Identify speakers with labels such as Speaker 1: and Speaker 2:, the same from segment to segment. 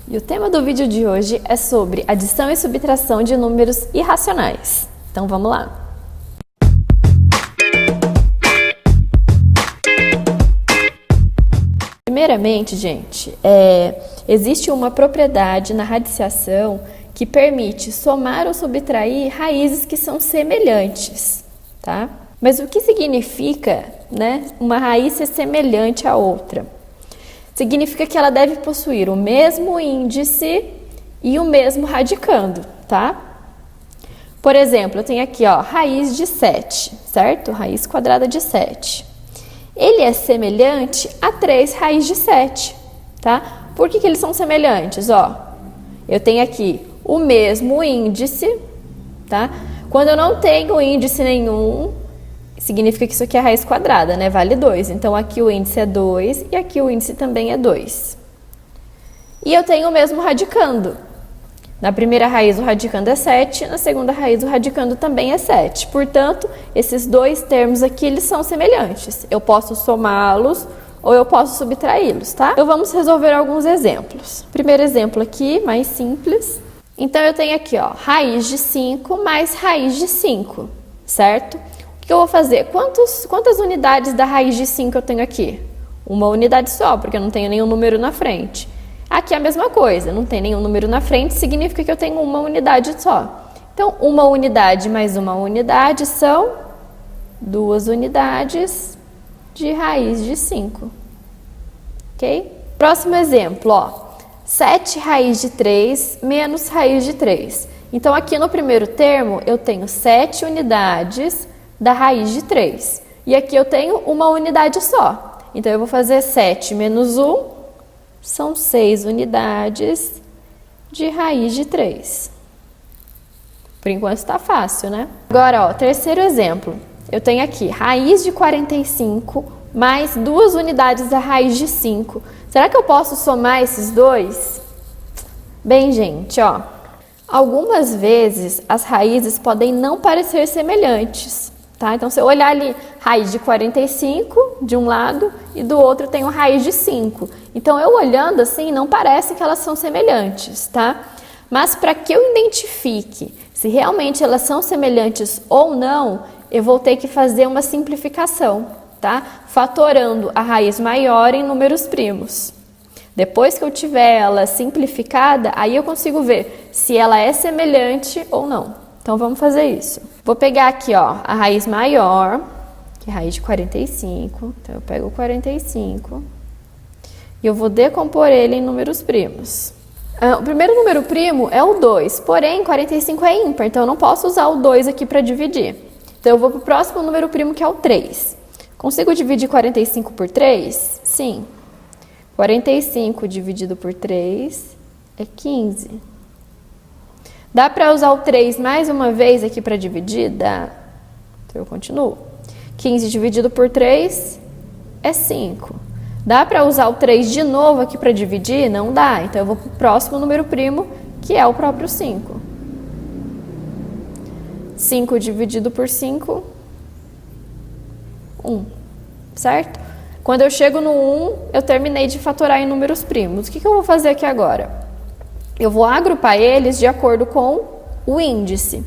Speaker 1: E o tema do vídeo de hoje é sobre adição e subtração de números irracionais. Então vamos lá! Primeiramente, gente, existe uma propriedade na radiciação que permite somar ou subtrair raízes que são semelhantes, tá? Mas o que significa, uma raiz ser semelhante à outra? Significa que ela deve possuir o mesmo índice e o mesmo radicando, tá? Por exemplo, eu tenho aqui, raiz de 7, certo? Raiz quadrada de 7. Ele é semelhante a 3 raiz de 7, tá? Por que eles são semelhantes? Eu tenho aqui o mesmo índice, tá? Quando eu não tenho índice nenhum, significa que isso aqui é raiz quadrada, né? Vale 2. Então, aqui o índice é 2 e aqui o índice também é 2. E eu tenho o mesmo radicando. Na primeira raiz o radicando é 7, na segunda raiz o radicando também é 7. Portanto, esses dois termos aqui, eles são semelhantes. Eu posso somá-los ou eu posso subtraí-los, tá? Então, vamos resolver alguns exemplos. Primeiro exemplo aqui, mais simples. Então, eu tenho aqui, raiz de 5 mais raiz de 5, certo? O que eu vou fazer? Quantas unidades da raiz de 5 eu tenho aqui? Uma unidade só, porque eu não tenho nenhum número na frente. Aqui é a mesma coisa, não tem nenhum número na frente, significa que eu tenho uma unidade só. Então, uma unidade mais uma unidade são 2 unidades de raiz de 5. Ok? Próximo exemplo, 7 raiz de 3 menos raiz de 3. Então, aqui no primeiro termo, eu tenho 7 unidades da raiz de 3. E aqui eu tenho uma unidade só. Então, eu vou fazer 7 menos 1, são 6 unidades de raiz de 3. Por enquanto está fácil, né? Agora, terceiro exemplo. Eu tenho aqui raiz de 45 mais 2 unidades da raiz de 5. Será que eu posso somar esses dois? Bem, gente, algumas vezes as raízes podem não parecer semelhantes, tá? Então, se eu olhar ali, raiz de 45 de um lado e do outro tem raiz de 5. Então, eu olhando assim, não parece que elas são semelhantes, tá? Mas para que eu identifique se realmente elas são semelhantes ou não, eu vou ter que fazer uma simplificação, tá? Fatorando a raiz maior em números primos. Depois que eu tiver ela simplificada, aí eu consigo ver se ela é semelhante ou não. Então, vamos fazer isso. Vou pegar aqui, a raiz maior, que é a raiz de 45. Então, eu pego o 45 e eu vou decompor ele em números primos. O primeiro número primo é o 2, porém, 45 é ímpar, então eu não posso usar o 2 aqui para dividir. Então, eu vou para o próximo número primo, que é o 3. Consigo dividir 45 por 3? Sim. 45 dividido por 3 é 15. Dá para usar o 3 mais uma vez aqui para dividir? Dá. Então, eu continuo. 15 dividido por 3 é 5. Dá para usar o 3 de novo aqui para dividir? Não dá. Então, eu vou para o próximo número primo, que é o próprio 5. 5 dividido por 5, 1. Certo? Quando eu chego no 1, eu terminei de fatorar em números primos. O que eu vou fazer aqui agora? Eu vou agrupar eles de acordo com o índice.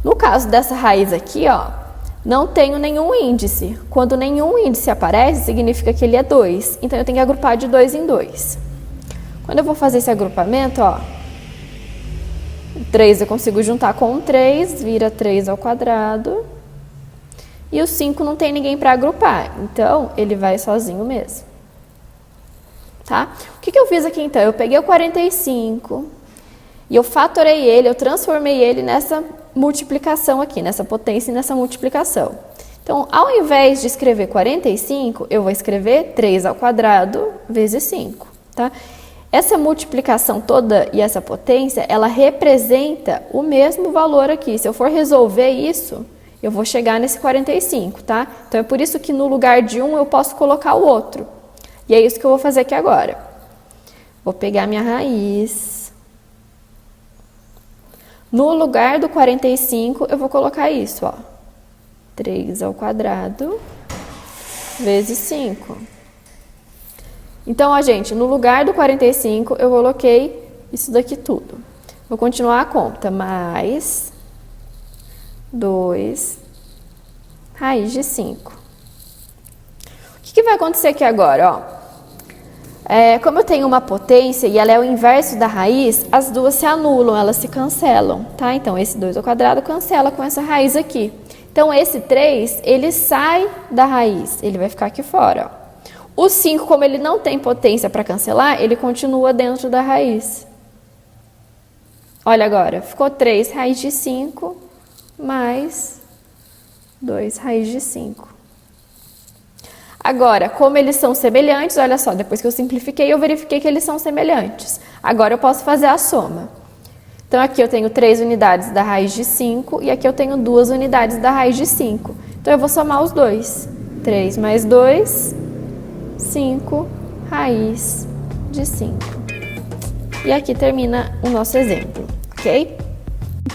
Speaker 1: No caso dessa raiz aqui, não tenho nenhum índice. Quando nenhum índice aparece, significa que ele é 2. Então, eu tenho que agrupar de 2 em 2. Quando eu vou fazer esse agrupamento, o 3 eu consigo juntar com o 3, vira 3 ao quadrado. E o 5 não tem ninguém para agrupar, então ele vai sozinho mesmo. Tá? O que eu fiz aqui então? Eu peguei o 45 e eu fatorei ele, eu transformei ele nessa multiplicação aqui, nessa potência e nessa multiplicação. Então, ao invés de escrever 45, eu vou escrever 3 ao quadrado vezes 5. Tá? Essa multiplicação toda e essa potência, ela representa o mesmo valor aqui. Se eu for resolver isso, eu vou chegar nesse 45, tá? Então, é por isso que no lugar de um eu posso colocar o outro. E é isso que eu vou fazer aqui agora. Vou pegar minha raiz. No lugar do 45, eu vou colocar isso, 3 ao quadrado vezes 5. Então, ó, gente, no lugar do 45, eu coloquei isso daqui tudo. Vou continuar a conta. Mais 2 raiz de 5. O que vai acontecer aqui agora, ó? Como eu tenho uma potência e ela é o inverso da raiz, as duas se anulam, elas se cancelam, tá? Então, esse 2 ao quadrado cancela com essa raiz aqui. Então, esse 3, ele sai da raiz, ele vai ficar aqui fora, ó. O 5, como ele não tem potência para cancelar, ele continua dentro da raiz. Olha agora, ficou 3 raiz de 5 mais 2 raiz de 5. Agora, como eles são semelhantes, olha só, depois que eu simplifiquei, eu verifiquei que eles são semelhantes. Agora eu posso fazer a soma. Então, aqui eu tenho 3 unidades da raiz de 5 e aqui eu tenho 2 unidades da raiz de 5. Então, eu vou somar os dois. 3 mais 2, 5 raiz de 5. E aqui termina o nosso exemplo, ok?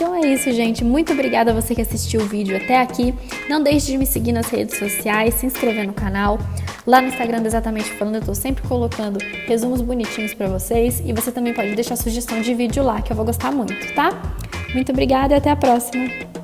Speaker 1: Então é isso, gente. Muito obrigada a você que assistiu o vídeo até aqui. Não deixe de me seguir nas redes sociais, se inscrever no canal. Lá no Instagram do Exatamente Falando, eu tô sempre colocando resumos bonitinhos pra vocês. E você também pode deixar sugestão de vídeo lá, que eu vou gostar muito, tá? Muito obrigada e até a próxima!